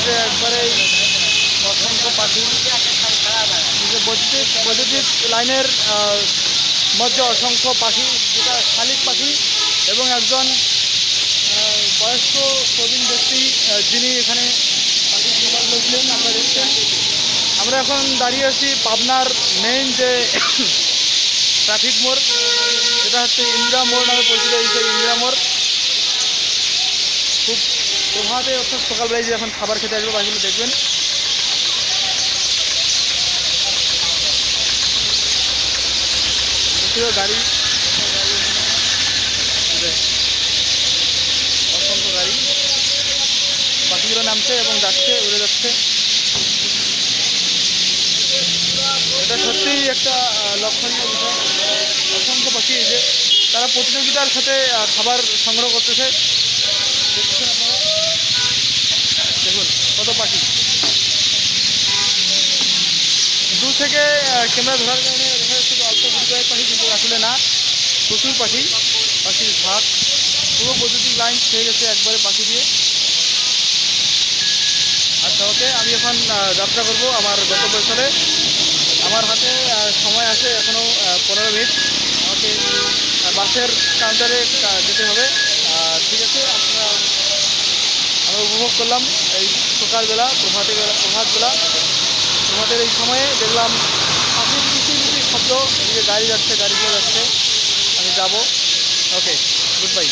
যে একবারেই অসংখ্য পাখি, যে বৈদ্যুতিক লাইনের মধ্যে অসংখ্য পাখি, যেটা শালিক পাখি এবং একজন বয়স্ক প্রবীণ ব্যক্তি যিনি এখানে পাখি সেবা করছিলেন। আপনারা দেখছেন আমরা এখন দাঁড়িয়ে আছি পাবনার মেইন যে ট্রাফিক মোড়, যেটা হচ্ছে ইন্দিরা মোড় নামে পরিচিত। এই সেই ইন্দিরা মোড় খুব প্রভাতে, অর্থাৎ সকালবেলায় যে এখন খাবার খেতে আসবে পাখিগুলো দেখবেন। গাড়ি অসংখ্য গাড়ি, পাখিগুলো নামছে এবং যাচ্ছে, উড়ে যাচ্ছে। এটা সত্যিই একটা লক্ষণীয় বিষয়। অসংখ্য পাখি, এই যে তারা প্রতিযোগিতার সাথে খাবার সংগ্রহ করতেছে। দেখছেন আপনারা, দেখুন কত পাখি। দূর থেকে ক্যামেরা ধরার কারণে দেখা যাচ্ছে অল্প কয়েক পাখি, কিন্তু আসলে না, প্রচুর পাখি, পাখির ঝাঁক। পুরো বৈদ্যুতিক লাইন খেয়ে গেছে একবারে পাখি দিয়ে। আচ্ছা, ওকে, আমি এখন যাত্রা করব আমার গন্তব্যস্থলে। আমার হাতে সময় আছে এখনও 15 মিনিট। আমাকে বাসের কাউন্টারে যেতে হবে। ঠিক আছে, আমরা উপভোগ করলাম এই সকালবেলা, প্রভাতবেলা। তোমাদের এই সময়ে দেখলাম পাখির কিচিরমিচির শব্দ, এদিকে গাড়ি যাচ্ছে, গাড়িগুলো যাচ্ছে। আমি যাব। ওকে, গুড বাই।